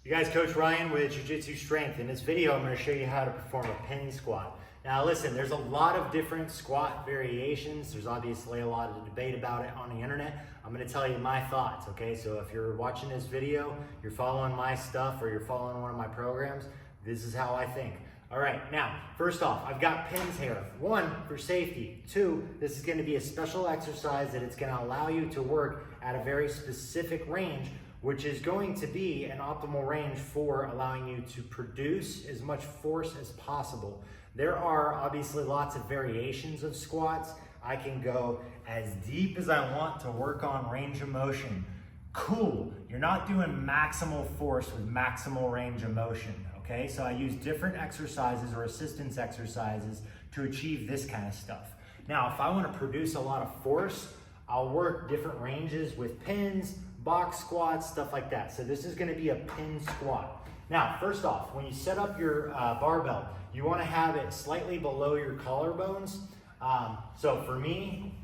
You guys, Coach Ryan with Jiu Jitsu Strength. In this video, I'm going to show you how to perform a pin squat. Now listen, there's a lot of different squat variations. There's obviously a lot of debate about it on the internet. I'm going to tell you my thoughts, okay? So if you're watching this video, you're following my stuff, or you're following one of my programs, this is how I think. All right, now, first off, I've got pins here. One, for safety. Two, this is going to be a special exercise that it's going to allow you to work at a very specific range, which is going to be an optimal range for allowing you to produce as much force as possible. There are obviously lots of variations of squats. I can go as deep as I want to work on range of motion. Cool, you're not doing maximal force with maximal range of motion, okay? So I use different exercises or assistance exercises to achieve this kind of stuff. Now, if I want to produce a lot of force, I'll work different ranges with pins, box squats, stuff like that. So this is going to be a pin squat. Now, first off, when you set up your barbell, you want to have it slightly below your collarbones. So for me,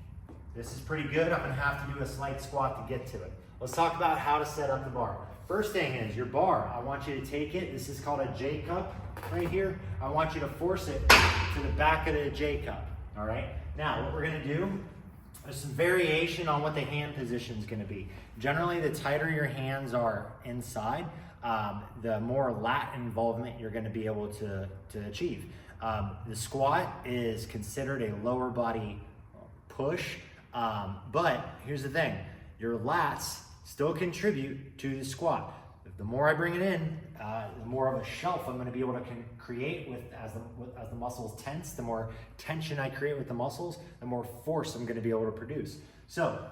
this is pretty good. I'm going to have to do a slight squat to get to it. Let's talk about how to set up the bar. First thing is your bar. I want you to take it. This is called a J cup right here. I want you to force it to the back of the J cup. All right. Now, what we're going to do, there's some variation on what the hand position is going to be. Generally, the tighter your hands are inside, the more lat involvement you're going to be able to achieve. The squat is considered a lower body push, but here's the thing, your lats still contribute to the squat. The more I bring it in, the more of a shelf I'm going to be able to create as the muscles tense. The more tension I create with the muscles, the more force I'm going to be able to produce. So,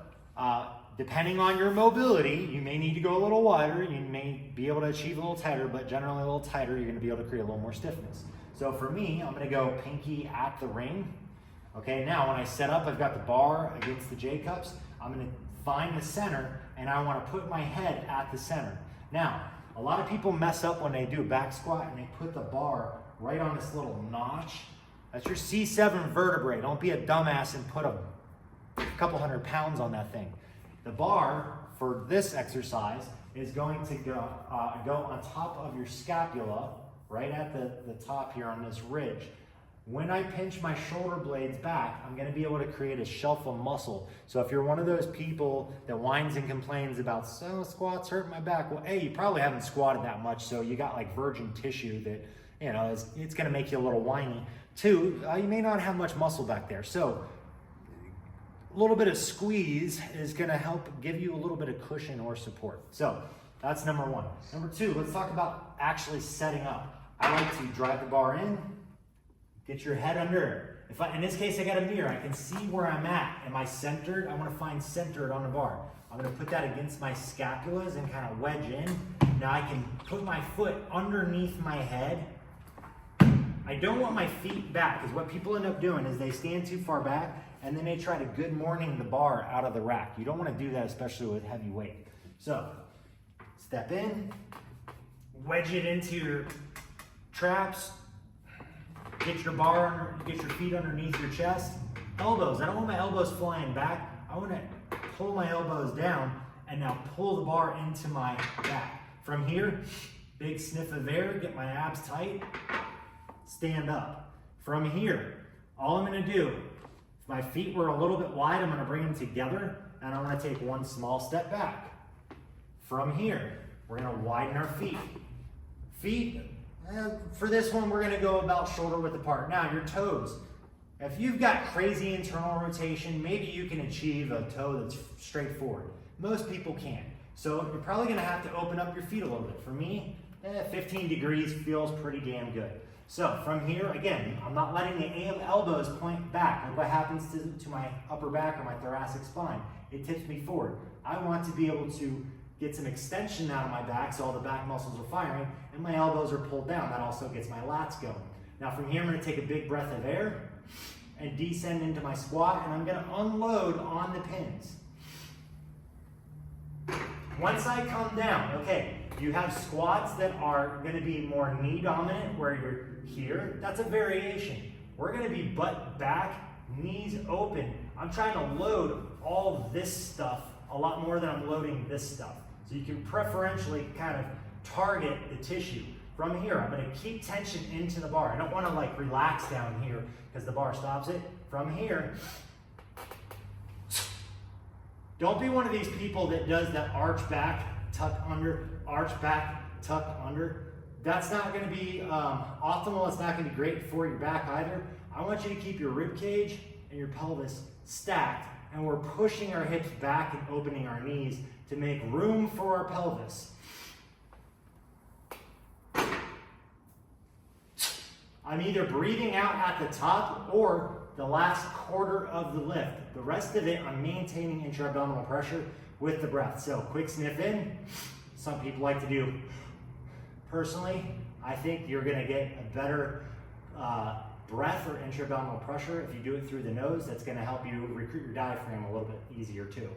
depending on your mobility, you may need to go a little wider. You may be able to achieve a little tighter, but generally a little tighter, you're going to be able to create a little more stiffness. So for me, I'm going to go pinky at the ring. Okay, now when I set up, I've got the bar against the J cups. I'm going to find the center, and I want to put my head at the center. Now, a lot of people mess up when they do a back squat and they put the bar right on this little notch. That's your C7 vertebrae. Don't be a dumbass and put a couple 100 pounds on that thing. The bar for this exercise is going to go on top of your scapula, right at the top here on this ridge. When I pinch my shoulder blades back, I'm going to be able to create a shelf of muscle. So if you're one of those people that whines and complains about, so squats hurt my back, well, A, you probably haven't squatted that much, so you got like virgin tissue that, you know, it's going to make you a little whiny. Two, you may not have much muscle back there. So a little bit of squeeze is going to help give you a little bit of cushion or support. So that's number one. Number two, let's talk about actually setting up. I like to drive the bar in, get your head under it. In this case, I got a mirror. I can see where I'm at. Am I centered? I want to find centered on the bar. I'm going to put that against my scapulas and kind of wedge in. Now I can put my foot underneath my head. I don't want my feet back, because what people end up doing is they stand too far back and then they try to good morning the bar out of the rack. You don't want to do that, especially with heavy weight. So step in, wedge it into your traps, get your bar, get your feet underneath your chest. Elbows, I don't want my elbows flying back. I want to pull my elbows down and now pull the bar into my back. From here, big sniff of air, get my abs tight, stand up. From here, all I'm going to do, if my feet were a little bit wide, I'm going to bring them together and I'm going to take one small step back. From here, we're going to widen our feet. For this one, we're going to go about shoulder width apart. Now, your toes. If you've got crazy internal rotation, maybe you can achieve a toe that's straight forward. Most people can't. So you're probably going to have to open up your feet a little bit. For me, 15 degrees feels pretty damn good. So from here, again, I'm not letting the elbows point back. Look what happens to my upper back or my thoracic spine. It tips me forward. I want to be able to get some extension out of my back so all the back muscles are firing and my elbows are pulled down. That also gets my lats going. Now from here, I'm going to take a big breath of air and descend into my squat, and I'm going to unload on the pins. Once I come down, okay, you have squats that are going to be more knee dominant where you're here. That's a variation. We're going to be butt back, knees open. I'm trying to load all this stuff a lot more than I'm loading this stuff. So you can preferentially kind of target the tissue. From here, I'm gonna keep tension into the bar. I don't wanna like relax down here because the bar stops it. From here, don't be one of these people that does that arch back, tuck under, arch back, tuck under. That's not gonna be optimal. It's not gonna be great for your back either. I want you to keep your rib cage and your pelvis stacked, and we're pushing our hips back and opening our knees to make room for our pelvis. I'm either breathing out at the top or the last quarter of the lift. The rest of it, I'm maintaining intra-abdominal pressure with the breath. So quick sniff in. Some people like to do. Personally, I think you're gonna get a better breath or intra-abdominal pressure if you do it through the nose. That's gonna help you recruit your diaphragm a little bit easier too.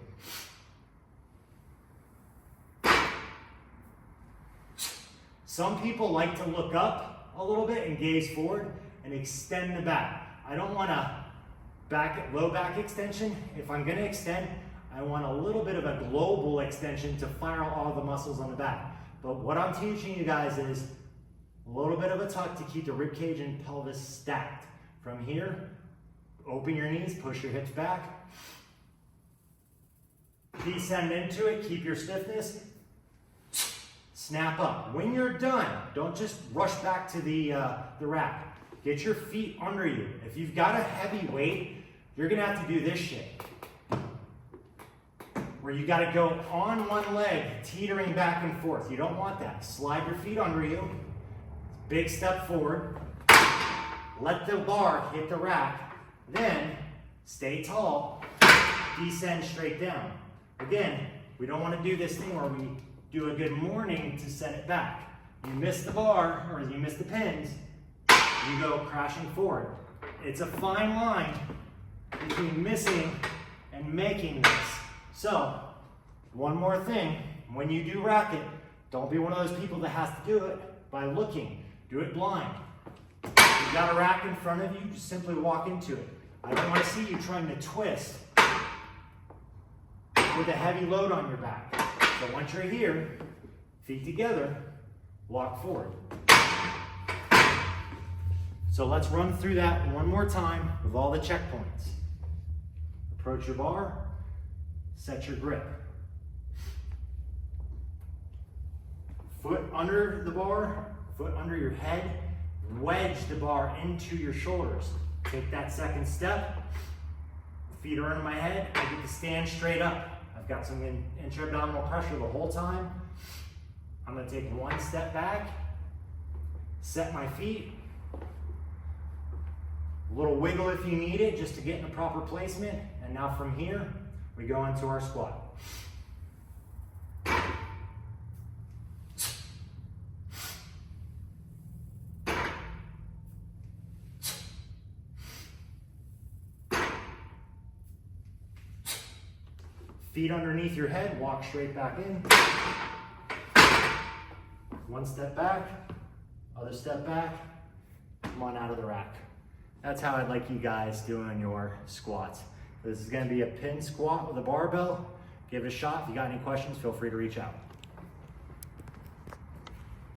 Some people like to look up a little bit and gaze forward and extend the back. I don't want a low back extension. If I'm gonna extend, I want a little bit of a global extension to fire all the muscles on the back. But what I'm teaching you guys is a little bit of a tuck to keep the rib cage and pelvis stacked. From here, open your knees, push your hips back. Descend into it, keep your stiffness. Snap up. When you're done, don't just rush back to the rack. Get your feet under you. If you've got a heavy weight, you're gonna have to do this shit. Where you gotta go on one leg, teetering back and forth. You don't want that. Slide your feet under you. Big step forward. Let the bar hit the rack. Then, stay tall. Descend straight down. Again, we don't wanna do this thing where we do a good morning to set it back. You miss the bar, or you miss the pins, you go crashing forward. It's a fine line between missing and making this. So, one more thing, when you do rack it, don't be one of those people that has to do it by looking. Do it blind. You've got a rack in front of you, just simply walk into it. I don't want to see you trying to twist with a heavy load on your back. So once you're here, feet together, walk forward. So let's run through that one more time with all the checkpoints. Approach your bar, set your grip. Foot under the bar, foot under your head, wedge the bar into your shoulders. Take that second step, feet are under my head, I get to stand straight up. I've got some intra-abdominal pressure the whole time. I'm gonna take one step back, set my feet, a little wiggle if you need it, just to get in the proper placement. And now from here, we go into our squat. Feet underneath your head, walk straight back in. One step back, other step back, come on out of the rack. That's how I'd like you guys doing your squats. This is gonna be a pin squat with a barbell. Give it a shot. If you got any questions, feel free to reach out.